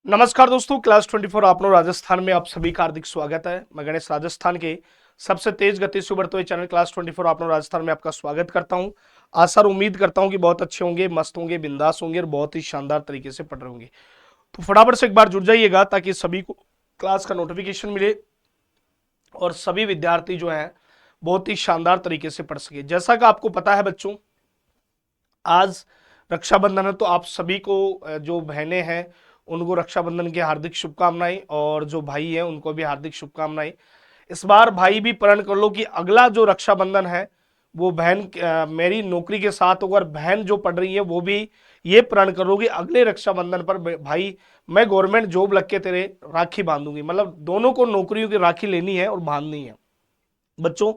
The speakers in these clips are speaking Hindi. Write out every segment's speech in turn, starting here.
नमस्कार दोस्तों, क्लास 24 आपनो राजस्थान में आप सभी का हार्दिक स्वागत है। मैं गणेश राजस्थान के सबसे तेज गति से उभरते हुए चैनल क्लास 24 आपनो राजस्थान में आपका स्वागत करता हूं। आशा और उम्मीद करता हूं कि बहुत अच्छे होंगे, मस्त होंगे, बिंदास होंगे और बहुत ही शानदार तरीके से पढ़ रहे होंगे। तो फटाफट से एक बार जुड़ जाइएगा ताकि सभी को क्लास का नोटिफिकेशन मिले और सभी विद्यार्थी जो है बहुत ही शानदार तरीके से पढ़ सके। जैसा कि आपको पता है बच्चों, आज रक्षाबंधन है, तो आप सभी को जो बहनें हैं उनको रक्षाबंधन की हार्दिक शुभकामनाएं और जो भाई हैं उनको भी हार्दिक शुभकामनाएं। इस बार भाई भी प्रण कर लो कि अगला जो रक्षाबंधन है वो बहन मेरी नौकरी के साथ होगा, और बहन जो पढ़ रही है वो भी ये प्रण करो कि अगले रक्षाबंधन पर भाई मैं गवर्नमेंट जॉब लग के तेरे राखी बांधूंगी। मतलब दोनों को नौकरियों की राखी लेनी है और बांधनी है। बच्चों,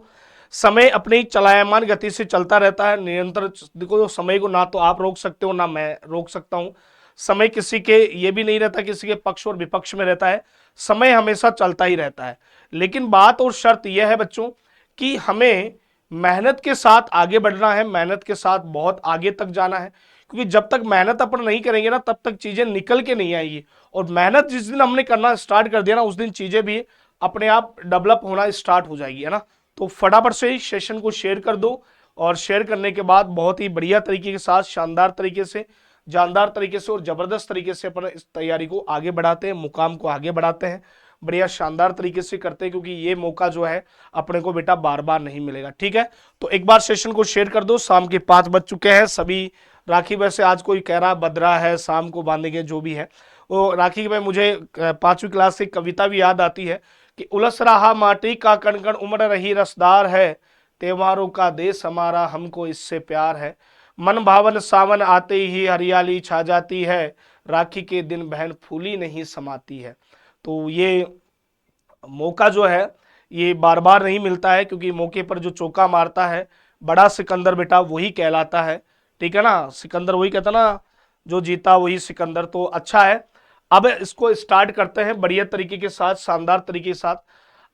समय अपनी चलायमान गति से चलता रहता है निरंतर। देखो, समय को ना तो आप रोक सकते हो ना मैं रोक सकता हूं। समय किसी के ये भी नहीं रहता, किसी के पक्ष और विपक्ष में रहता है। समय हमेशा चलता ही रहता है। लेकिन बात और शर्त यह है बच्चों कि हमें मेहनत के साथ आगे बढ़ना है, मेहनत के साथ बहुत आगे तक जाना है। क्योंकि जब तक मेहनत अपन नहीं करेंगे ना, तब तक चीजें निकल के नहीं आएगी। और मेहनत जिस दिन हमने करना स्टार्ट कर दिया ना, उस दिन चीजें भी अपने आप डेवलप होना स्टार्ट हो जाएगी, है ना। तो फटाफट से इस सेशन को शेयर कर दो, और शेयर करने के बाद बहुत ही बढ़िया तरीके के साथ, शानदार तरीके से, जानदार तरीके से और जबरदस्त तरीके से अपन इस तैयारी को आगे बढ़ाते हैं, मुकाम को आगे बढ़ाते हैं, बढ़िया शानदार तरीके से करते हैं। क्योंकि ये मौका जो है अपने को बेटा बार बार नहीं मिलेगा। ठीक है, तो एक बार सेशन को शेयर कर दो। शाम के 5 बज चुके हैं। सभी राखी, वैसे आज कोई कह रहा बदरा है, शाम को बांधेंगे, जो भी है वो राखी में मुझे 5वीं क्लास से कविता भी याद आती है कि उलस रहा माटी का कण कण, उमड़ रही रसदार है, त्योहारों का देश हमारा, हमको इससे प्यार है। मन भावन सावन आते ही हरियाली छा जाती है, राखी के दिन बहन फूली नहीं समाती है। तो ये मौका जो है ये बार बार नहीं मिलता है, क्योंकि मौके पर जो चौका मारता है बड़ा सिकंदर बेटा वही कहलाता है। ठीक है ना, सिकंदर वही कहता ना, जो जीता वही सिकंदर। तो अच्छा है, अब इसको स्टार्ट करते हैं बढ़िया तरीके के साथ, शानदार तरीके के साथ।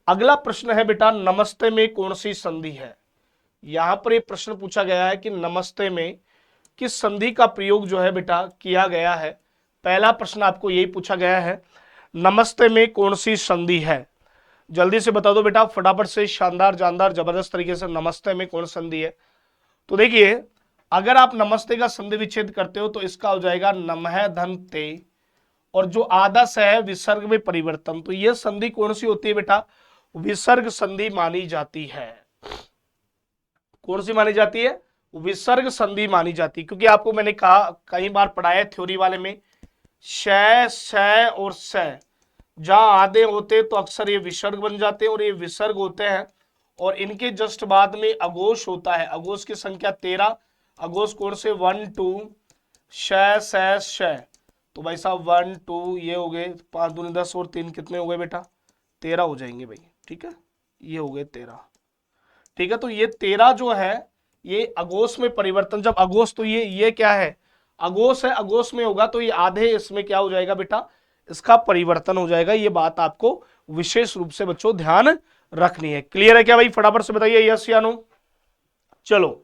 अगला प्रश्न है बेटा, नमस्ते में कौन सी संधि है। यहां पर ये प्रश्न पूछा गया है कि नमस्ते में किस संधि का प्रयोग जो है बेटा किया गया है। पहला प्रश्न आपको यही पूछा गया है, नमस्ते में कौन सी संधि है। जल्दी से बता दो बेटा फटाफट से, शानदार जानदार जबरदस्त तरीके से, नमस्ते में कौन संधि है। तो देखिए, अगर आप नमस्ते का संधि विच्छेद करते हो तो इसका हो जाएगा नमः धन ते, और जो आधा स है विसर्ग में परिवर्तन। तो यह संधि कौन सी होती है बेटा, विसर्ग संधि मानी जाती है। कौन सी मानी जाती है, विसर्ग संधि मानी जाती है। क्योंकि आपको मैंने कहा, कई बार पढ़ाया थ्योरी वाले में, श और स जहां आधे होते तो अक्सर ये विसर्ग बन जाते हैं, और ये विसर्ग होते हैं। और इनके जस्ट बाद में अघोष होता है। अघोष की संख्या 13। अघोष कौन से, 1 2 श। तो भाई साहब 1 2 ये हो गए, 5 दूनी 10 और 3 कितने हो गए बेटा, 13 हो जाएंगे भाई। ठीक है, ये हो गए 13। ठीक है, तो ये 13 जो है ये अघोष में परिवर्तन, जब अघोष, तो ये क्या है, अघोष है, अघोष में होगा तो ये आधे, इसमें क्या हो जाएगा बेटा, इसका परिवर्तन हो जाएगा। ये बात आपको विशेष रूप से बच्चों ध्यान रखनी है। क्लियर है क्या भाई, फटाफट से बताइए यस या नो। चलो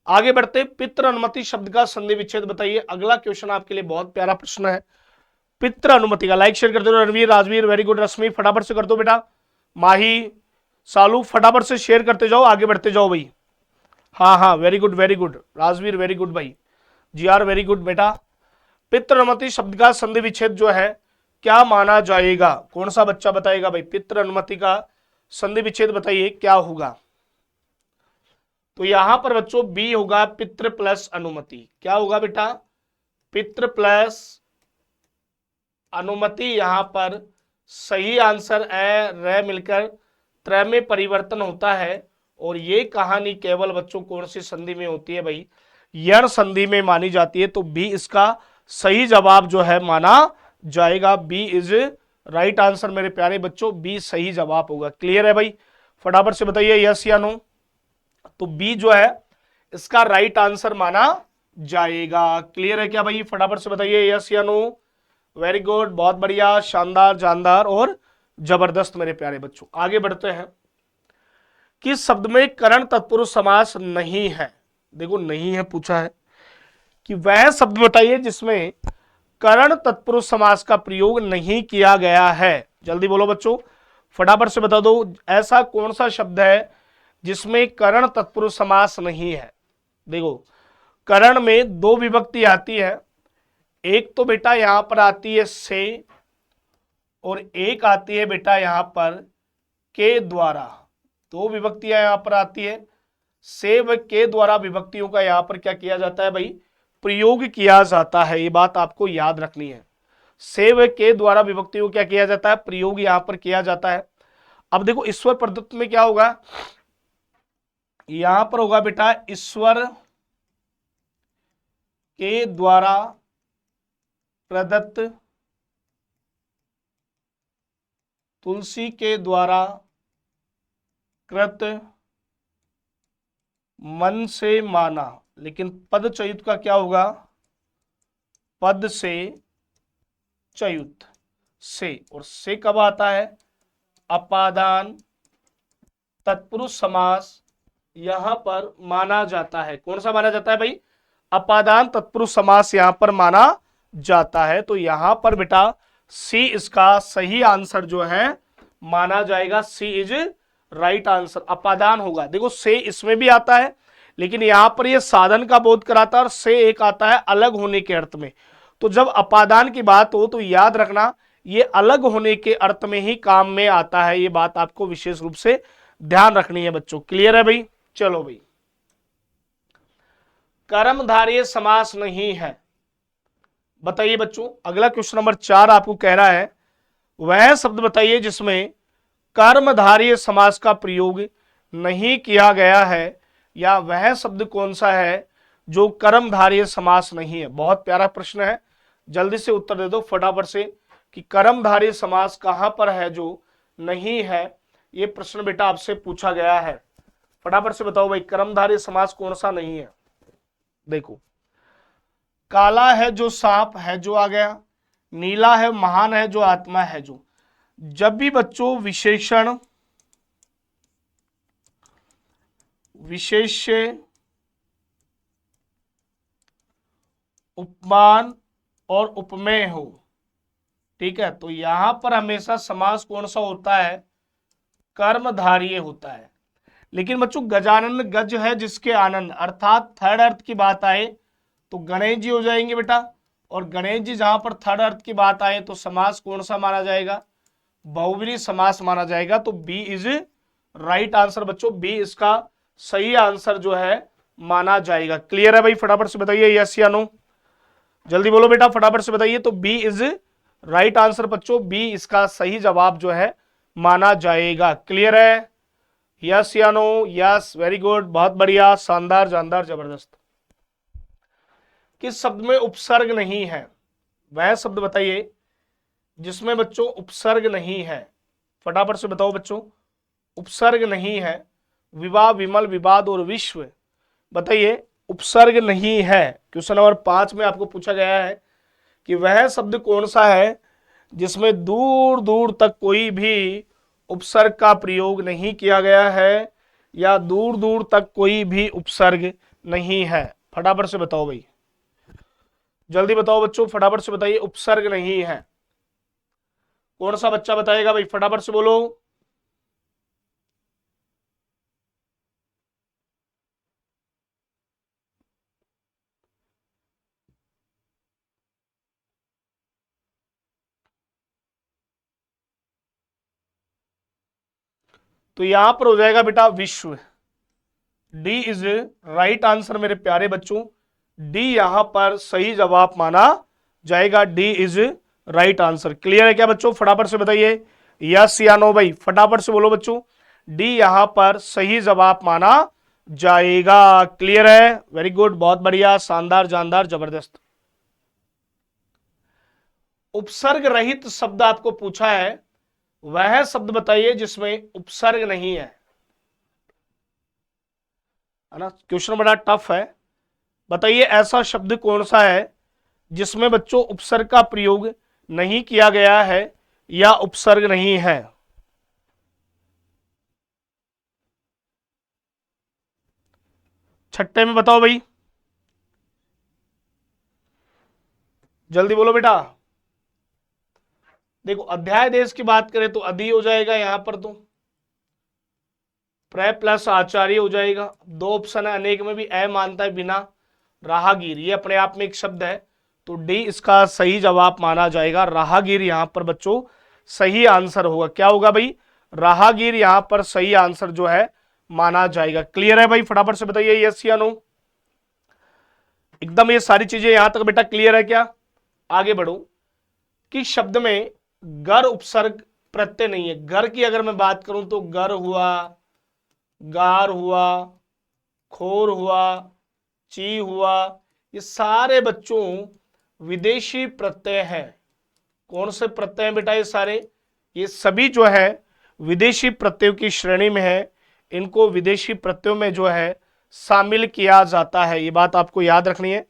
आगे बढ़ते, पितृ अनुमति शब्द का संधि विच्छेद बताइए। अगला क्वेश्चन आपके लिए बहुत प्यारा प्रश्न है, पितृ अनुमति का। लाइक शेयर कर दो, रणवीर, राजवीर, वेरी गुड, रश्मि फटाफट से कर दो बेटा, माही, सालू फटाफट से शेयर करते जाओ, आगे बढ़ते जाओ भाई। हाँ हाँ, very good Rajveer, very good भाई, जी आर वेरी गुड बेटा। पितृ अनुमति शब्द का संधि विच्छेद जो है क्या माना जाएगा, कौन सा बच्चा बताएगा भाई, पितृ अनुमति का संधि विच्छेद बताइए क्या होगा। तो यहां पर बच्चों बी होगा, पितृ प्लस अनुमति। क्या होगा बेटा, पितृ प्लस अनुमति। यहां पर सही आंसर र मिलकर त्र में परिवर्तन होता है। और ये कहानी केवल बच्चों कौन सी संधि में होती है भाई, यण संधि में मानी जाती है। तो बी इसका सही जवाब जो है माना जाएगा। बी इज राइट आंसर मेरे प्यारे बच्चों, बी सही जवाब होगा। क्लियर है भाई, फटाफट से बताइए यस या नो। तो बी जो है इसका राइट आंसर माना जाएगा। क्लियर है क्या भाई, फटाफट से बताइए यस या नो। वेरी गुड, बहुत बढ़िया, शानदार, जानदार और जबरदस्त मेरे प्यारे बच्चों। आगे बढ़ते हैं, किस शब्द में करण तत्पुरुष समास नहीं है। देखो नहीं है पूछा है, कि वह शब्द बताइए जिसमें करण तत्पुरुष समास का प्रयोग नहीं किया गया है? जल्दी बोलो बच्चों, फटाफट से बता दो, ऐसा कौन सा शब्द है जिसमें करण तत्पुरुष समास नहीं है? देखो, करण में दो विभक्ति आती है, एक तो बेटा यहां पर आती है से, और एक आती है बेटा यहां पर के द्वारा। दो विभक्तियां यहां पर आती है, से व के द्वारा विभक्तियों का यहां पर क्या किया जाता है भाई? प्रयोग किया जाता है। ये बात आपको याद रखनी है, से व के द्वारा विभक्तियों को क्या किया जाता है? प्रयोग यहां पर किया जाता है। अब देखो, ईश्वर प्रदत्त में क्या होगा? यहां पर होगा बेटा ईश्वर के द्वारा प्रदत्त, तुलसी के द्वारा कृत, मन से माना। लेकिन पद चयुत का क्या होगा? पद से चयुत, से, और से कब आता है? अपादान तत्पुरुष समास यहां पर माना जाता है। कौन सा माना जाता है भाई? अपादान तत्पुरुष समास यहां पर माना जाता है। तो यहां पर बेटा सी इसका सही आंसर जो है माना जाएगा। सी इज राइट आंसर, अपादान होगा। देखो, से इसमें भी आता है, लेकिन यहां पर ये साधन का बोध कराता है, और से एक आता है अलग होने के अर्थ में। तो जब अपादान की बात हो तो याद रखना, ये अलग होने के अर्थ में ही काम में आता है। ये बात आपको विशेष रूप से ध्यान रखनी है बच्चों। क्लियर है भाई? चलो भाई, कर्मधारय समास नहीं है, बताइए बच्चों। अगला क्वेश्चन नंबर 4 आपको कह रहा है, वह शब्द बताइए जिसमें कर्मधारय समास का प्रयोग नहीं किया गया है, या वह शब्द कौन सा है जो कर्मधारय समास नहीं है? बहुत प्यारा प्रश्न है, जल्दी से उत्तर दे दो फटाफट से कि कर्मधारय समास कहां पर है जो नहीं है। ये प्रश्न बेटा आपसे पूछा गया है, फटाफट से बताओ भाई, कर्मधारय समास कौन सा नहीं है? देखो, काला है जो सांप है जो आ गया, नीला है महान है जो आत्मा है जो। जब भी बच्चों विशेषण, विशेष्य, उपमान और उपमेय हो, ठीक है, तो यहां पर हमेशा समास कौन सा होता है? कर्मधारय होता है। लेकिन बच्चों गजानन गज है जिसके आनंद, अर्थात थर्ड अर्थ की बात आए तो गणेश जी हो जाएंगे बेटा। और गणेश जी जहां पर थर्ड अर्थ की बात आए तो समास कौन सा माना जाएगा? बहुव्रीहि समास माना जाएगा। तो बी इज राइट आंसर बच्चों, बी इसका सही आंसर जो है माना जाएगा। क्लियर है भाई? फटाफट से बताइए यस या नो, जल्दी बोलो बेटा, फटाफट से बताइए। तो बी इज राइट आंसर बच्चों, बी इसका सही जवाब जो है माना जाएगा। क्लियर है? यस या नो? यस, वेरी गुड, बहुत बढ़िया, शानदार, जानदार, जबरदस्त। किस शब्द में उपसर्ग नहीं है? वह शब्द बताइए जिसमें बच्चों उपसर्ग नहीं है, फटाफट से बताओ बच्चों। उपसर्ग नहीं है, विवाह, विमल, विवाद और विश्व, बताइए उपसर्ग नहीं है। क्वेश्चन नंबर 5 में आपको पूछा गया है कि वह शब्द कौन सा है जिसमें दूर दूर तक कोई भी उपसर्ग का प्रयोग नहीं किया गया है, या दूर दूर तक कोई भी उपसर्ग नहीं है? फटाफट से बताओ भाई, जल्दी बताओ बच्चों, फटाफट से बताइए, उपसर्ग नहीं है। कौन सा बच्चा बताएगा भाई? फटाफट से बोलो। तो यहां पर हो जाएगा बेटा विश्व, डी इज राइट आंसर मेरे प्यारे बच्चों। डी यहां पर सही जवाब माना जाएगा, D is right answer. Clear है क्या बच्चों? फटाफट से बताइए यस या नो भाई, फटाफट से बोलो बच्चों। डी यहां पर सही जवाब माना जाएगा। क्लियर है? वेरी गुड, बहुत बढ़िया, शानदार, जानदार, जबरदस्त। उपसर्ग रहित शब्द आपको पूछा है, वह शब्द बताइए जिसमें उपसर्ग नहीं है ना? क्वेश्चन बड़ा टफ है। बताइए ऐसा शब्द कौन सा है जिसमें बच्चों उपसर्ग का प्रयोग नहीं किया गया है या उपसर्ग नहीं है? छठे में बताओ भाई। जल्दी बोलो बेटा। देखो अध्याय देश की बात करें तो अधि हो जाएगा यहां पर, तो प्र प्लस आचार्य हो जाएगा। दो ऑप्शन है, अनेक में भी अ मानता है बिना। राहगीर ये अपने आप में एक शब्द है, तो डी इसका सही जवाब माना जाएगा। राहगीर यहां पर बच्चों सही आंसर होगा। क्या होगा भाई? राहगीर यहां पर सही आंसर जो है माना जाएगा। क्लियर है भाई? फटाफट से बताइए यस या नो। एकदम ये सारी चीजें यहां तक बेटा क्लियर है क्या? आगे बढ़ो कि शब्द में गर उपसर्ग प्रत्यय नहीं है। घर की अगर मैं बात करूं तो गर हुआ, गार हुआ, खोर हुआ, ची हुआ, ये सारे बच्चों विदेशी प्रत्यय हैं। कौन से प्रत्यय हैं बेटा? ये सारे, ये सभी जो है विदेशी प्रत्ययों की श्रेणी में है। इनको विदेशी प्रत्ययों में जो है शामिल किया जाता है। ये बात आपको याद रखनी है।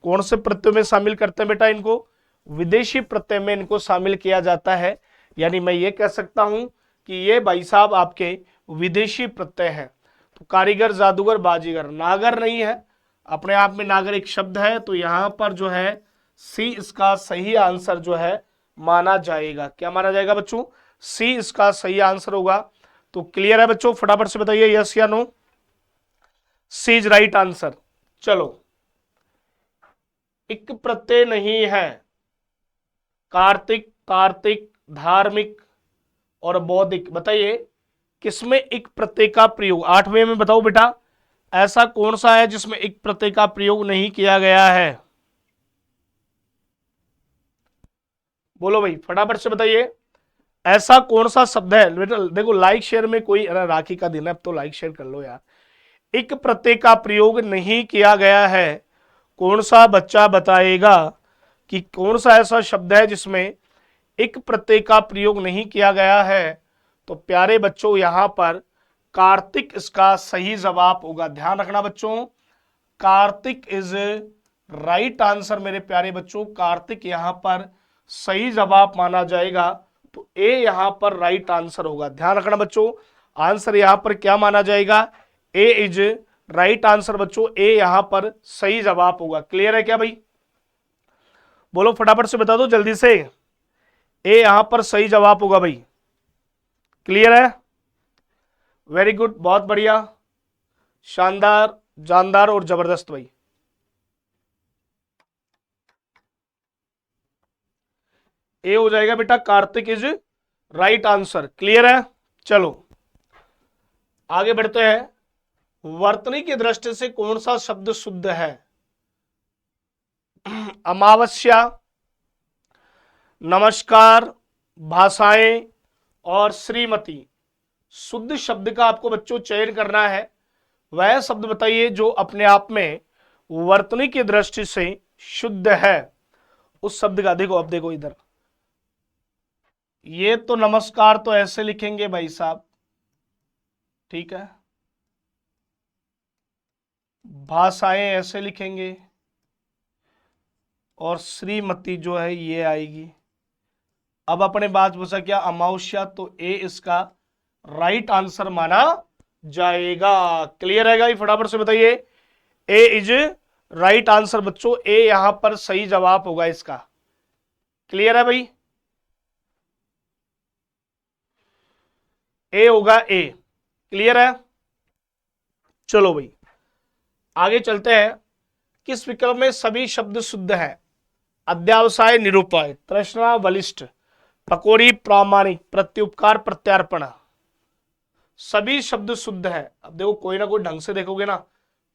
कौन से प्रत्ययों में शामिल करते हैं बेटा इनको? विदेशी प्रत्यय में इनको शामिल किया जाता है। यानी मैं ये कह सकता हूं कि ये भाई साहब आपके विदेशी प्रत्यय हैं। तो कारीगर, जादूगर, बाजीगर, नागर नहीं है, अपने आप में नागर एक शब्द है, तो यहां पर जो है सी इसका सही आंसर जो है माना जाएगा। क्या माना जाएगा बच्चों? सी इसका सही आंसर होगा। तो क्लियर है बच्चों? फटाफट से बताइए यस या no. C is right answer. चलो, इक प्रत्यय नहीं है। कार्तिक, कार्तिक, धार्मिक और बौद्धिक, बताइए किसमें इक प्रत्यय का प्रयोग? 8वें में बताओ बेटा, ऐसा कौन सा है जिसमें इक प्रत्यय का प्रयोग नहीं किया गया है? बोलो भाई, फटाफट से बताइए ऐसा कौन सा शब्द है? बेटा देखो, लाइक शेयर में कोई, अरे राखी का दिन है, अब तो लाइक शेयर कर लो यार। इक प्रत्यय का प्रयोग नहीं किया गया है। कौन सा बच्चा बताएगा कि कौन सा ऐसा शब्द है जिसमें इक प्रत्यय का प्रयोग नहीं किया गया है? तो प्यारे बच्चों यहां पर कार्तिक इसका सही जवाब होगा। ध्यान रखना बच्चों, कार्तिक इज राइट आंसर। मेरे प्यारे बच्चों, कार्तिक यहां पर सही जवाब माना जाएगा। तो ए यहां पर राइट आंसर होगा। ध्यान रखना बच्चों, आंसर यहां पर क्या माना जाएगा? ए इज राइट आंसर बच्चों, ए यहां पर सही जवाब होगा। क्लियर है क्या भाई? बोलो फटाफट से बता दो जल्दी से। ए यहां पर सही जवाब होगा भाई। क्लियर है? वेरी गुड, बहुत बढ़िया, शानदार, जानदार और जबरदस्त भाई। ए हो जाएगा बेटा, Kartik is right answer. Clear है? चलो आगे बढ़ते हैं। वर्तनी की दृष्टि से कौन सा शब्द शुद्ध है? अमावस्या, नमस्कार, भाषाएं और श्रीमती। शुद्ध शब्द का आपको बच्चों चयन करना है। वह शब्द बताइए जो अपने आप में वर्तनी की दृष्टि से शुद्ध है। उस शब्द का देखो, अब देखो इधर, ये तो नमस्कार तो ऐसे लिखेंगे भाई साहब, ठीक है, भाषाएं ऐसे लिखेंगे, और श्रीमती जो है ये आएगी। अब अपने बात बचा क्या? अमावस्या, तो ए इसका राइट आंसर माना जाएगा। क्लियर है भाई? फटाफट से बताइए। ए इज राइट आंसर बच्चों, ए यहां पर सही जवाब होगा इसका। क्लियर है भाई? ए होगा ए। क्लियर है? चलो भाई आगे चलते हैं। किस विकल्प में सभी शब्द शुद्ध है? अध्यावसाय, निरूपाय, तृष्णा, बलिष्ठ, पकौड़ी, प्रामाणिक, प्रत्युपकार, प्रत्यार्पण। सभी शब्द शुद्ध है। अब देखो, कोई ना कोई ढंग से देखोगे ना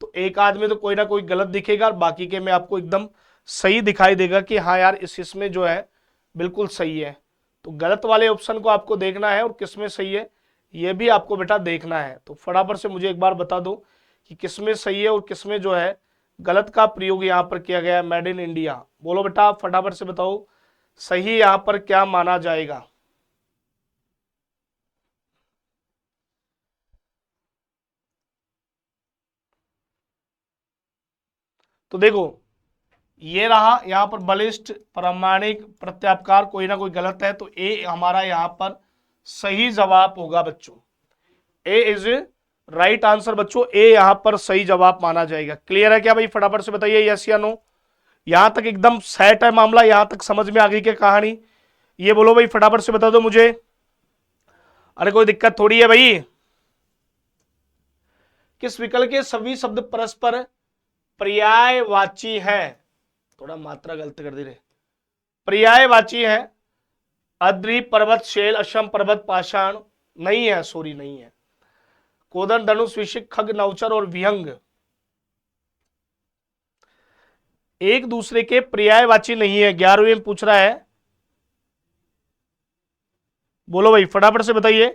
तो एक आदमी तो कोई ना कोई गलत दिखेगा, और बाकी के में आपको एकदम सही दिखाई देगा कि हाँ यार इस इसमें जो है बिल्कुल सही है। तो गलत वाले ऑप्शन को आपको देखना है, और किसमें सही है ये भी आपको बेटा देखना है। तो फटाफट से मुझे एक बार बता दो कि किसमें सही है और किसमें जो है गलत का प्रयोग यहां पर किया गया है। मेड इन इंडिया, बोलो बेटा फटाफट से बताओ सही यहां पर क्या माना जाएगा? तो देखो, ये रहा यहां पर बलिष्ठ, प्रामाणिक, प्रत्यापकार, कोई ना कोई गलत है, तो ए हमारा यहां पर सही जवाब होगा बच्चों। ए इज राइट आंसर बच्चों, ए यहां पर सही जवाब माना जाएगा। क्लियर है क्या भाई? फटाफट से बताइए यस या नो। यहां तक एकदम सेट है मामला, यहां तक समझ में आ गई क्या कहानी? ये बोलो भाई, फटाफट से बता दो मुझे। अरे कोई दिक्कत थोड़ी है भाई। किस विकल्प के सभी शब्द परस्पर पर्यायवाची हैं? थोड़ा मात्रा गलत कर दी रे। पर्यायवाची है। अद्रि, पर्वत, शैल, असम, पर्वत, पाषाण नहीं है, सॉरी नहीं है। कोदन, धनुष, विशिक, खग, नवचर और विहंग एक दूसरे के पर्यायवाची नहीं है। 11वीं में पूछ रहा है, बोलो भाई फटाफट से बताइए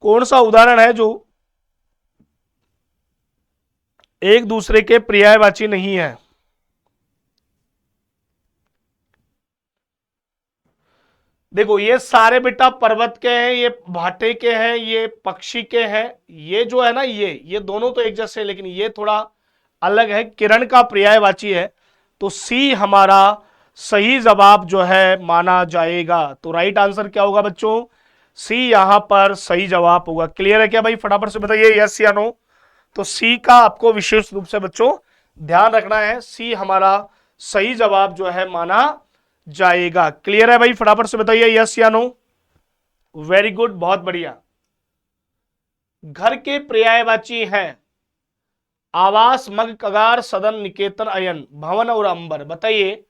कौन सा उदाहरण है जो एक दूसरे के पर्यायवाची नहीं है। देखो ये सारे बेटा पर्वत के हैं, ये भाटे के हैं, ये पक्षी के हैं, ये जो है ना ये दोनों तो एक जैसे हैं, लेकिन ये थोड़ा अलग है। किरण का पर्यायवाची है, तो सी हमारा सही जवाब जो है माना जाएगा। तो राइट आंसर क्या होगा बच्चों? सी यहां पर सही जवाब होगा। क्लियर है क्या भाई? फटाफट से बताइए यस या नो। तो सी का आपको विशेष रूप से बच्चों ध्यान रखना है, सी हमारा सही जवाब जो है माना जाएगा। क्लियर है भाई? फटाफट से बताइए यस या नो। वेरी गुड, बहुत बढ़िया। घर के पर्यायवाची हैं आवास, मग, कगार, सदन, निकेतन, अयन, भवन और अंबर। बताइए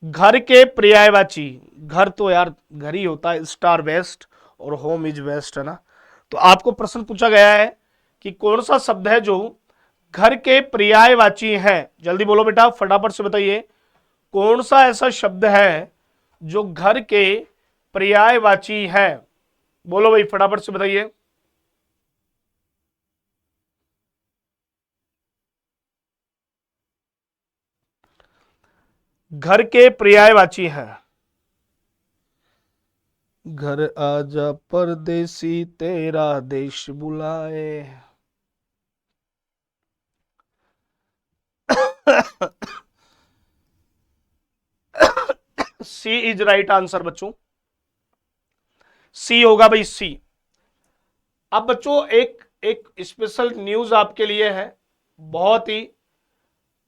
घर के पर्यायवाची। घर तो यार घर ही होता है, स्टार बेस्ट और होम इज बेस्ट, है ना। तो आपको प्रश्न पूछा गया है कि कौन सा शब्द है जो घर के पर्यायवाची है। जल्दी बोलो बेटा, फटाफट से बताइए कौन सा ऐसा शब्द है जो घर के पर्यायवाची है। बोलो भाई फटाफट से बताइए। घर के पर्यायवाची है। घर आजा परदेसी तेरा देश बुलाए। सी इज राइट आंसर बच्चों, सी होगा भाई, सी। अब बच्चों एक एक स्पेशल न्यूज आपके लिए है, बहुत ही।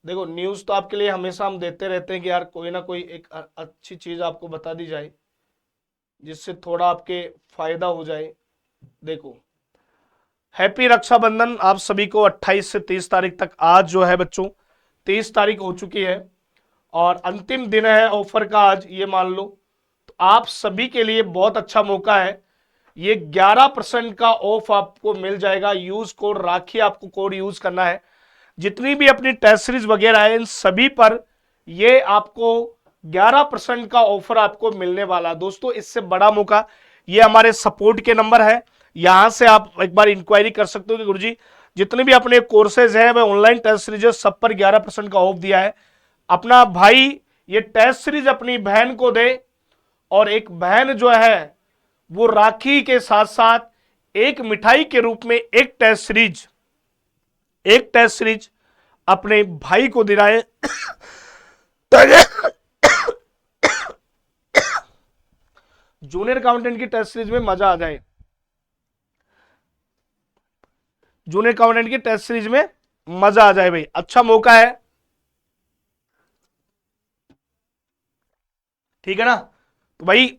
देखो न्यूज तो आपके लिए हमेशा हम देते रहते हैं कि यार कोई ना कोई एक अच्छी चीज आपको बता दी जाए जिससे थोड़ा आपके फायदा हो जाए। देखो हैप्पी रक्षाबंधन आप सभी को। 28 से 30 तारीख तक आज जो है बच्चों 30 तारीख हो चुकी है और अंतिम दिन है ऑफर का आज, ये मान लो। तो आप सभी के लिए बहुत अच्छा मौका है। ये 11% का ऑफ आपको मिल जाएगा। यूज कोड राखी, आपको कोड यूज करना है। जितनी भी अपनी टेस्ट सीरीज वगैरह है इन सभी पर ये आपको 11% का ऑफर आपको मिलने वाला है दोस्तों। इससे बड़ा मौका, ये हमारे सपोर्ट के नंबर है, यहां से आप एक बार इंक्वायरी कर सकते हो कि गुरुजी जितने भी अपने कोर्सेज हैं वह ऑनलाइन टेस्ट सीरीज सब पर 11% का ऑफ दिया है। अपना भाई ये टेस्ट सीरीज अपनी बहन को दे, और एक बहन जो है वो राखी के साथ साथ एक मिठाई के रूप में एक टेस्ट सीरीज अपने भाई को दिलाए जूनियर अकाउंटेंट की टेस्ट सीरीज में मजा आ जाए। जूनियर अकाउंटेंट की टेस्ट सीरीज में मजा आ जाए भाई, अच्छा मौका है, ठीक है ना। तो भाई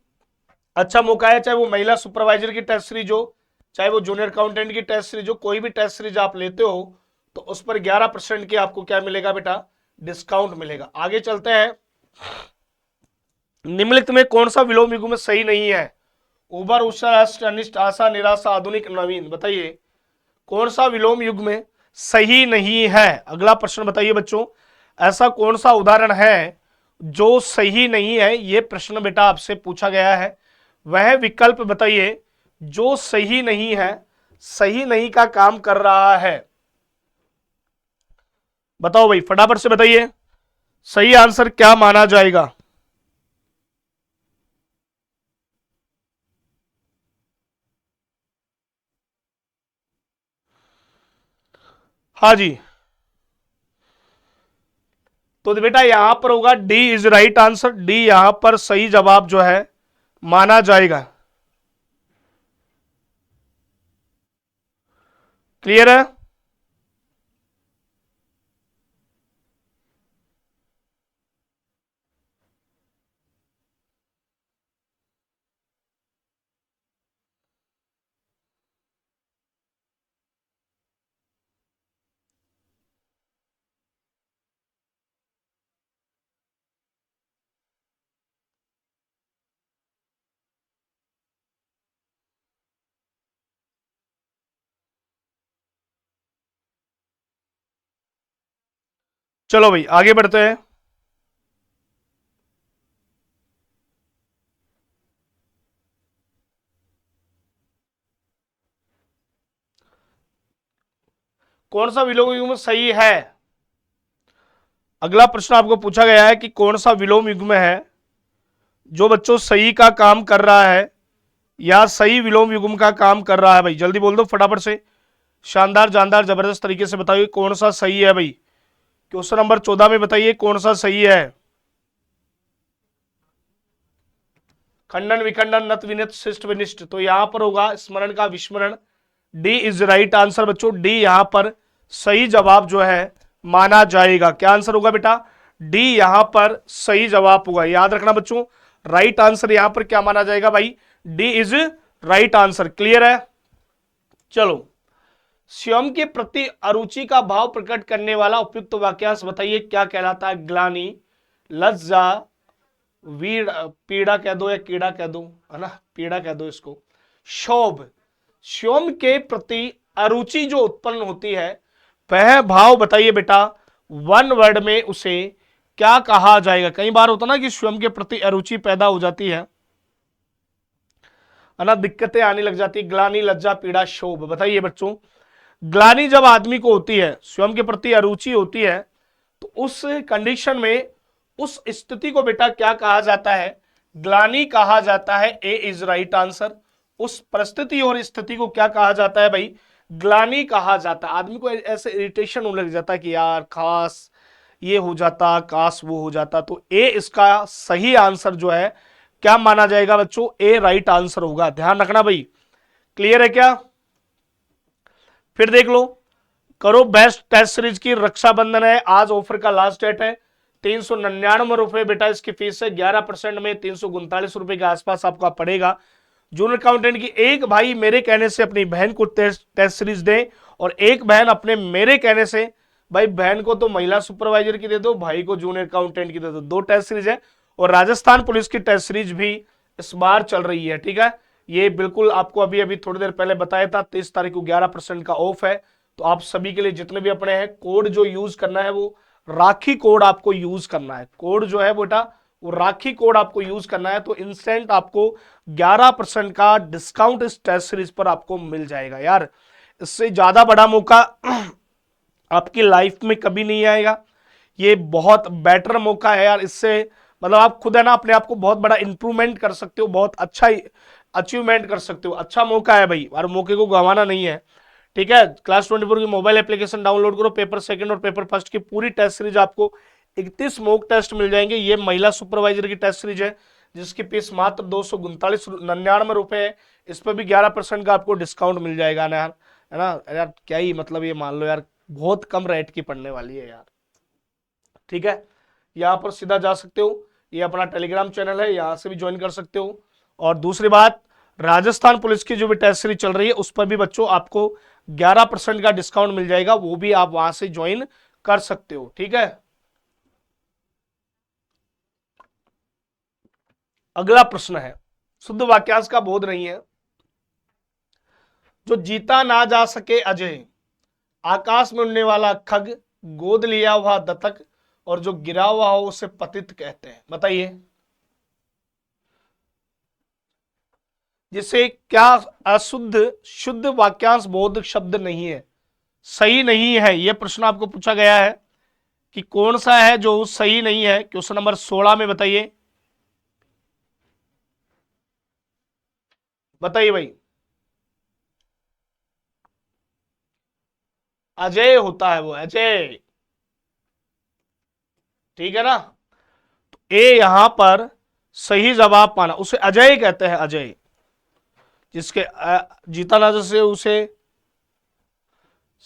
अच्छा मौका है, चाहे वो महिला सुपरवाइजर की टेस्ट सीरीज हो, चाहे वो जूनियर अकाउंटेंट की टेस्ट सीरीज हो, कोई भी टेस्ट सीरीज आप लेते हो तो उस पर 11% के आपको क्या मिलेगा बेटा? डिस्काउंट मिलेगा। आगे चलते हैं। निम्नलिखित में कौन सा विलोम युग में सही नहीं है? उबर, उषा, अष्ट, अनिष्ट, आशा, निराशा, आधुनिक, नवीन। बताइए कौन सा विलोम युग में सही नहीं है? अगला प्रश्न बताइए बच्चों, ऐसा कौन सा उदाहरण है जो सही नहीं है? यह प्रश्न बेटा आपसे पूछा गया है। वह विकल्प बताइए जो सही नहीं है, सही नहीं का काम कर रहा है। बताओ भाई फटाफट से बताइए सही आंसर क्या माना जाएगा? हाँ जी, तो बेटा यहां पर होगा D is right answer. D यहां पर सही जवाब जो है माना जाएगा। क्लियर है? चलो भाई आगे बढ़ते हैं। कौन सा विलोम युग्म सही है? अगला प्रश्न आपको पूछा गया है कि कौन सा विलोम युग्म है जो बच्चों सही का काम कर रहा है या सही विलोम युग्म का काम कर रहा है। भाई जल्दी बोल दो फटाफट से, शानदार जानदार जबरदस्त तरीके से बताइए कौन सा सही है। भाई क्वेश्चन नंबर 14 में बताइए कौन सा सही है। खंडन विखंडन नत विनित शिष्ट विनिष्ट, तो यहां पर होगा स्मरण का विस्मरण। डी इज राइट आंसर बच्चों, डी यहां पर सही जवाब जो है माना जाएगा। क्या आंसर होगा बेटा? डी यहां पर सही जवाब होगा। याद रखना बच्चों, राइट आंसर यहां पर क्या माना जाएगा भाई? D is right answer. Clear है? चलो, स्वयं के प्रति अरुचि का भाव प्रकट करने वाला उपयुक्त वाक्यांश बताइए क्या कहलाता है? ग्लानि, लज्जा, वीड़, पीड़ा कह दो या कीड़ा कह दो, है ना, पीड़ा कह दो इसको, क्षोभ। स्वयं के प्रति अरुचि जो उत्पन्न होती है वह भाव बताइए बेटा, वन वर्ड में उसे क्या कहा जाएगा? कई बार होता ना कि स्वयं के प्रति अरुचि पैदा हो जाती है ना, दिक्कतें आने लग जाती है। ग्लानि, लज्जा, पीड़ा, क्षोभ। बताइए बच्चों, ग्लानि जब आदमी को होती है, स्वयं के प्रति अरुचि होती है, तो उस कंडीशन में उस स्थिति को बेटा क्या कहा जाता है? ग्लानि कहा जाता है। ए इज राइट आंसर। उस परिस्थिति और स्थिति को क्या कहा जाता है भाई? ग्लानि कहा जाता है। आदमी को ऐसे इरिटेशन होने लग जाता है कि यार खास ये हो जाता, काश वो हो जाता। तो ए इसका सही आंसर जो है क्या माना जाएगा बच्चों? ए राइट आंसर होगा। ध्यान रखना भाई। क्लियर है क्या? फिर देख लो, करो बेस्ट टेस्ट सीरीज की रक्षाबंधन है आज, ऑफर का लास्ट डेट है। 399 बेटा इसकी फीस है, 11% में 339 रुपए के आसपास आपका पड़ेगा। जूनियर अकाउंटेंट की एक भाई मेरे कहने से अपनी बहन को टेस्ट सीरीज दे, और एक बहन अपने मेरे कहने से, भाई बहन को तो महिला सुपरवाइजर की दे दो, भाई को जूनियर अकाउंटेंट की दे दो। 2 टेस्ट सीरीज है, और राजस्थान पुलिस की टेस्ट सीरीज भी इस बार चल रही है। ठीक है, ये बिल्कुल आपको अभी अभी थोड़ी देर पहले बताया था, 23 तारीख को 11% का ऑफ है। तो आप सभी के लिए जितने भी अपने हैं, कोड जो यूज करना है वो राखी कोड आपको यूज करना है। कोड जो है बेटा वो राखी कोड आपको यूज करना है, तो इंस्टेंट आपको 11% का डिस्काउंट इस टेस्ट सीरीज पर आपको मिल जाएगा। यार इससे ज्यादा बड़ा मौका आपकी लाइफ में कभी नहीं आएगा। ये बहुत बेटर मौका है यार। इससे मतलब आप खुद है ना अपने आप को बहुत बड़ा इंप्रूवमेंट कर सकते हो, बहुत अच्छा अचीवमेंट कर सकते हो। अच्छा मौका है भाई, और मौके को गंवाना नहीं है। ठीक है, क्लास 24 की मोबाइल एप्लीकेशन डाउनलोड करो। पेपर सेकंड और पेपर फर्स्ट की पूरी टेस्ट सीरीज आपको 31 मॉक टेस्ट मिल जाएंगे। ये महिला सुपरवाइजर की टेस्ट सीरीज है जिसकी फीस मात्र 299 रुपए है। इस पर भी 11% का आपको डिस्काउंट मिल जाएगा ना यार, है ना यार। क्या ही मतलब, ये मान लो यार बहुत कम रेट की पड़ने वाली है यार। ठीक है, यहाँ पर सीधा जा सकते हो, ये अपना टेलीग्राम चैनल है, यहाँ से भी ज्वाइन कर सकते हो। और दूसरी बात, राजस्थान पुलिस की जो भी टेस्ट सीरीज चल रही है उस पर भी बच्चों आपको 11% का डिस्काउंट मिल जाएगा, वो भी आप वहां से ज्वाइन कर सकते हो। ठीक है, अगला प्रश्न है, शुद्ध वाक्यांश का बोध नहीं है। जो जीता ना जा सके अजय, आकाश में उड़ने वाला खग, गोद लिया हुआ दत्तक, और जो गिरा हुआ हो उसे पतित कहते हैं। बताइए, जिसे क्या अशुद्ध शुद्ध वाक्यांश बोध शब्द नहीं है, सही नहीं है, यह प्रश्न आपको पूछा गया है कि कौन सा है जो सही नहीं है। क्वेश्चन नंबर 16 में बताइए, बताइए भाई। अजय होता है वो, अजय। ठीक है ना, तो ए यहां पर सही जवाब पाना, उसे अजय कहते हैं, अजय। जिसके जीता ना जैसे उसे,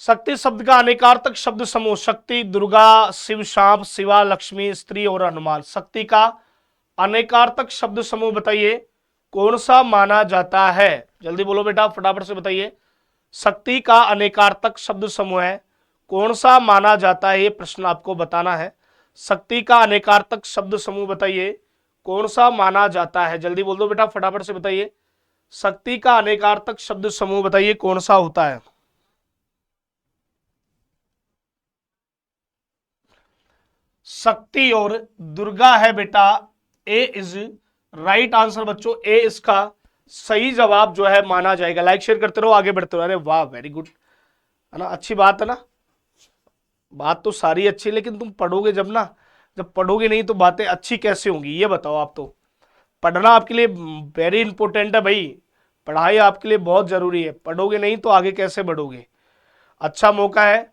शक्ति शब्द का अनेकार्थक शब्द समूह, शक्ति, दुर्गा, शिव, शाम, शिवा, लक्ष्मी, स्त्री और हनुमान। शक्ति का अनेकार्थक शब्द समूह बताइए कौन सा माना जाता है? जल्दी बोलो बेटा, फटाफट से बताइए। शक्ति का अनेकार्थक शब्द समूह है, कौन सा माना जाता है? ये प्रश्न आपको बताना है। शक्ति का अनेकार्थक शब्द समूह बताइए कौन सा माना जाता है? जल्दी बोल दो बेटा, फटाफट से बताइए। शक्ति का अनेकार्थक शब्द समूह बताइए कौन सा होता है? शक्ति और दुर्गा है बेटा। ए इज राइट आंसर बच्चों, ए इसका सही जवाब जो है माना जाएगा। लाइक शेयर करते रहो, आगे बढ़ते रहो। अरे वाह, वेरी गुड, है ना, अच्छी बात है ना। बात तो सारी अच्छी है, लेकिन तुम पढ़ोगे जब ना, जब पढ़ोगे नहीं तो बातें अच्छी कैसे होंगी, ये बताओ आप। तो पढ़ना आपके लिए वेरी इंपॉर्टेंट है भाई, पढ़ाई आपके लिए बहुत जरूरी है। पढ़ोगे नहीं तो आगे कैसे बढ़ोगे। अच्छा मौका है,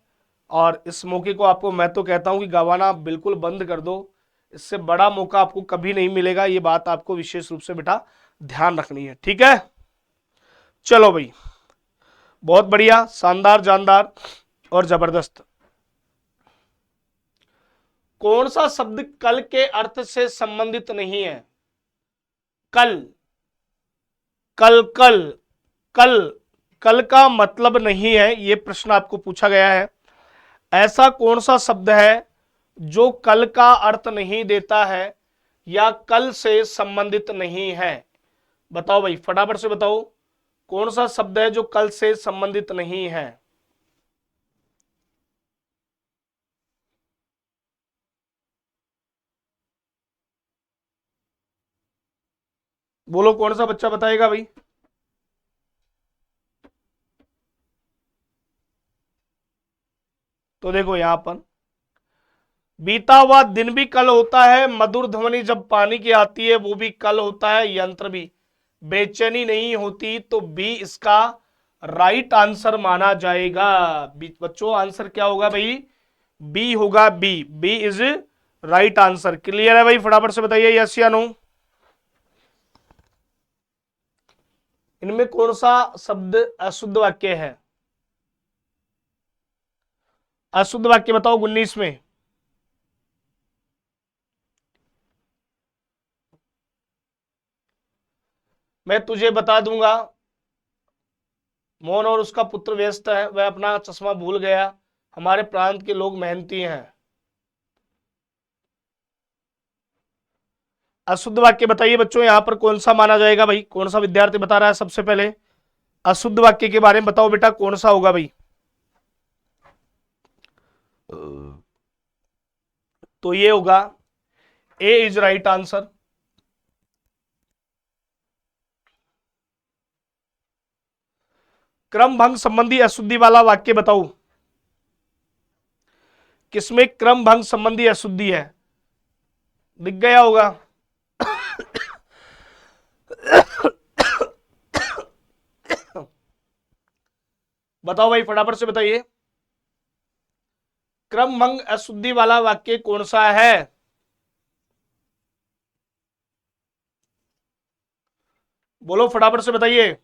और इस मौके को आपको मैं तो कहता हूं कि गंवाना बिल्कुल बंद कर दो। इससे बड़ा मौका आपको कभी नहीं मिलेगा, ये बात आपको विशेष रूप से बेटा ध्यान रखनी है, ठीक है। चलो भाई, बहुत बढ़िया, शानदार, जानदार और जबरदस्त। कौन सा शब्द कल के अर्थ से संबंधित नहीं है। कल, कल कल कल कल का मतलब नहीं है, यह प्रश्न आपको पूछा गया है। ऐसा कौन सा शब्द है जो कल का अर्थ नहीं देता है या कल से संबंधित नहीं है। बताओ भाई, फटाफट से बताओ, कौन सा शब्द है जो कल से संबंधित नहीं है। बोलो, कौन सा बच्चा बताएगा भाई। तो देखो यहां पर, बीता हुआ दिन भी कल होता है, मधुर ध्वनि जब पानी की आती है वो भी कल होता है, यंत्र भी बेचैनी नहीं होती। तो बी इसका राइट आंसर माना जाएगा। बच्चों आंसर क्या होगा भाई, बी होगा, B, B is right answer. Clear है भाई, फटाफट से बताइए यस या नो। इनमें कौन सा शब्द अशुद्ध वाक्य है। अशुद्ध वाक्य बताओ 19 में। मैं तुझे बता दूंगा, मोहन और उसका पुत्र व्यस्त है, वह अपना चश्मा भूल गया, हमारे प्रांत के लोग मेहनती हैं। अशुद्ध वाक्य बताइए बच्चों, यहां पर कौन सा माना जाएगा भाई। कौन सा विद्यार्थी बता रहा है सबसे पहले, अशुद्ध वाक्य के बारे में बताओ बेटा, कौन सा होगा भाई। तो ये होगा, ए इज राइट आंसर। क्रम भंग संबंधी अशुद्धि वाला वाक्य बताओ, किसमें क्रम भंग संबंधी अशुद्धि है। दिख गया होगा। बताओ भाई, फटाफट से बताइए, क्रम भंग अशुद्धि वाला वाक्य कौन सा है। बोलो, फटाफट से बताइए।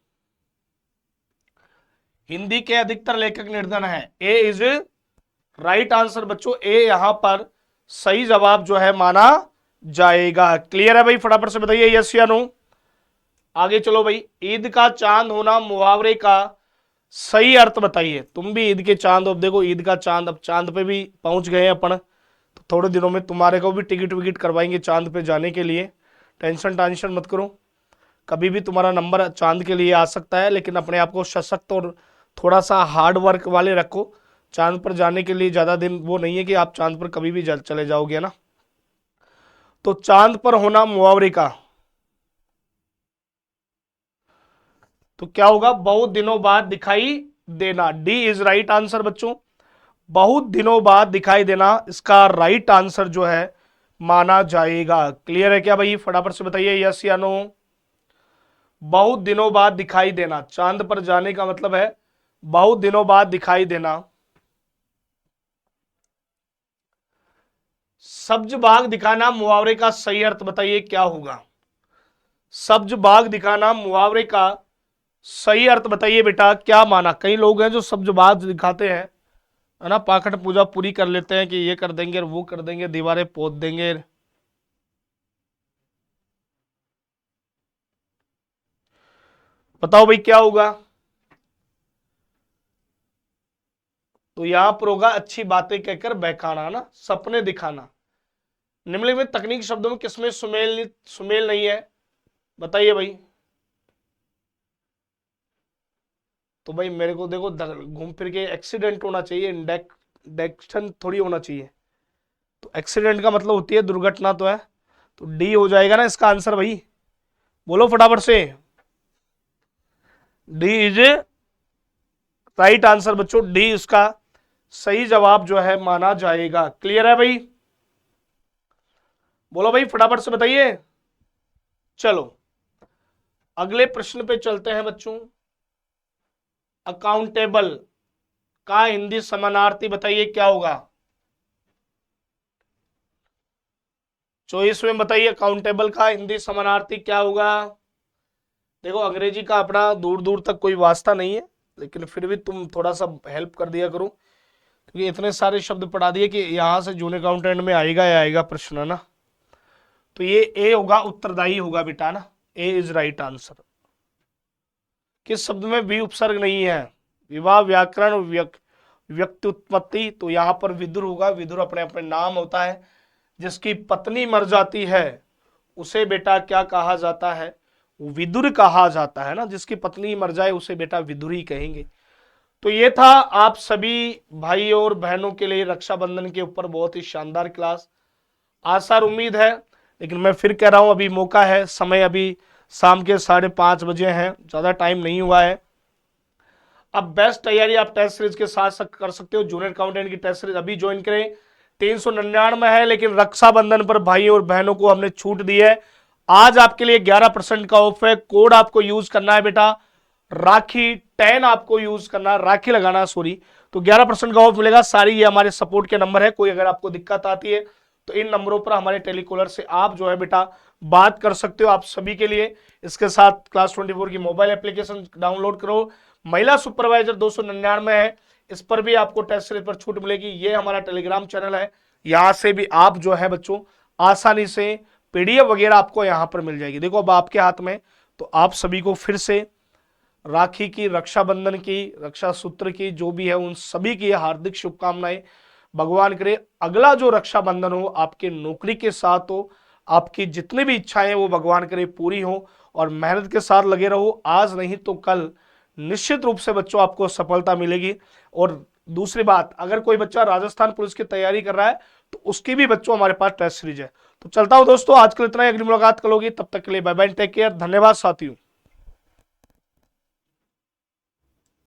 हिंदी के अधिकतर लेखक निर्धन है, ए इज राइट आंसर बच्चों, ए यहां पर सही जवाब जो है माना जाएगा। क्लियर है भाई, फटाफट से बताइए यस या नो। आगे चलो भाई, ईद का चांद होना मुहावरे का सही अर्थ बताइए। तुम भी ईद के चांद हो, अब देखो ईद का चांद, अब चांद पे भी पहुंच गए हैं अपन, तो थोड़े दिनों में तुम्हारे को भी टिकट विकेट करवाएंगे चांद पे जाने के लिए। टेंशन मत करो, कभी भी तुम्हारा नंबर चांद के लिए आ सकता है, लेकिन अपने आप को सशक्त और थोड़ा सा हार्ड वर्क वाले रखो। चांद पर जाने के लिए ज़्यादा दिन वो नहीं है कि आप चांद पर कभी भी चले जाओगे ना। तो चांद पर होना मुहावरे का तो क्या होगा, बहुत दिनों बाद दिखाई देना। डी इज राइट आंसर बच्चों, बहुत दिनों बाद दिखाई देना इसका राइट आंसर जो है माना जाएगा। क्लियर है क्या भाई, फटाफट से बताइए यस या नो। बहुत दिनों बाद दिखाई देना, चांद पर जाने का मतलब है बहुत दिनों बाद दिखाई देना। सब्ज बाग दिखाना मुहावरे का सही अर्थ बताइए क्या होगा। सब्ज बाग दिखाना मुहावरे का सही अर्थ बताइए बेटा, क्या माना। कई लोग हैं जो सब्ज बाग दिखाते हैं, है ना, पाखंड पूजा पूरी कर लेते हैं कि ये कर देंगे वो कर देंगे, दीवारें पोत देंगे। बताओ भाई क्या होगा। तो यहां पर होगा अच्छी बातें कहकर बहकाना, ना, सपने दिखाना। निम्नलिखित तकनीक शब्दों में किसमें सुमेल सुमेल नहीं है, बताइए भाई। तो भाई मेरे को देखो, घूम फिर के एक्सीडेंट होना चाहिए, इंडेक्शन थोड़ी होना चाहिए। तो एक्सीडेंट का मतलब होती है दुर्घटना, तो है, तो डी हो जाएगा ना इसका आंसर भाई। बोलो फटाफट से, डी इज राइट आंसर बच्चों, डी इसका सही जवाब जो है माना जाएगा। क्लियर है भाई? बोलो भाई फटाफट से बताइए। चलो अगले प्रश्न पे चलते हैं बच्चों। अकाउंटेबल का हिंदी समानार्थी बताइए क्या होगा? चॉइस में बताइए, अकाउंटेबल का हिंदी समानार्थी क्या होगा? देखो अंग्रेजी का अपना दूर दूर तक कोई वास्ता नहीं है, लेकिन फिर भी तुम थोड़ा सा हेल्प कर दिया करो, क्योंकि इतने सारे शब्द पढ़ा दिए कि यहां से जूनियर अकाउंटेंट में आएगा या आएगा प्रश्न, है ना। तो ये ए होगा, उत्तरदायी होगा बेटा ना, ए इज राइट आंसर। किस शब्द में वी उपसर्ग नहीं है? विवाह, व्याकरण, व्यक्ति उत्पत्ति, तो यहां पर विदुर होगा। विदुर अपने अपने नाम होता है। जिसकी पत्नी मर जाती है उसे बेटा क्या कहा जाता है? विदुर कहा जाता है ना। जिसकी पत्नी मर जाए उसे बेटा विदुर ही कहेंगे। तो ये था आप सभी भाई और बहनों के लिए रक्षाबंधन के ऊपर बहुत ही शानदार क्लास। आशा और उम्मीद है, लेकिन मैं फिर कह रहा हूं अभी मौका है, समय अभी शाम के 5:30 बजे हैं, ज्यादा टाइम नहीं हुआ है। अब बेस्ट तैयारी आप टेस्ट सीरीज के साथ साथ कर सकते हो। जूनियर अकाउंटेंट की टेस्ट सीरीज अभी ज्वाइन करें, 399 है, लेकिन रक्षाबंधन पर भाई और बहनों को हमने छूट दी है। आज आपके लिए 11% का ऑफ है। कोड आपको यूज करना है बेटा राखी 10, आपको यूज करना, राखी लगाना सॉरी, तो 11% का ऑफ मिलेगा। सारी ये हमारे सपोर्ट के नंबर है, कोई अगर आपको दिक्कत आती है तो इन नंबरों पर हमारे टेलीकॉलर से आप जो है बेटा बात कर सकते हो। आप सभी के लिए इसके साथ क्लास 24 की मोबाइल एप्लीकेशन डाउनलोड करो। महिला सुपरवाइजर 299 है, इस पर भी आपको टेस्ट सीरीज पर छूट मिलेगी। ये हमारा टेलीग्राम चैनल है, यहां से भी आप जो है बच्चों आसानी से पीडीएफ वगैरह आपको यहां पर मिल जाएगी। देखो अब आपके हाथ में, तो आप सभी को फिर से राखी की, रक्षाबंधन की, रक्षा सूत्र की, जो भी है उन सभी की हार्दिक शुभकामनाएं। भगवान करे अगला जो रक्षाबंधन हो आपके नौकरी के साथ हो, आपकी जितनी भी इच्छाएं वो भगवान करे पूरी हो, और मेहनत के साथ लगे रहो। आज नहीं तो कल निश्चित रूप से बच्चों आपको सफलता मिलेगी। और दूसरी बात, अगर कोई बच्चा राजस्थान पुलिस की तैयारी कर रहा है तो उसकी भी बच्चों हमारे पास टेस्ट सीरीज है। तो चलता हूं दोस्तों, आज के लिए इतना ही, अगली मुलाकात करोगी, तब तक के लिए बाय बाय, टेक केयर, धन्यवाद साथियों।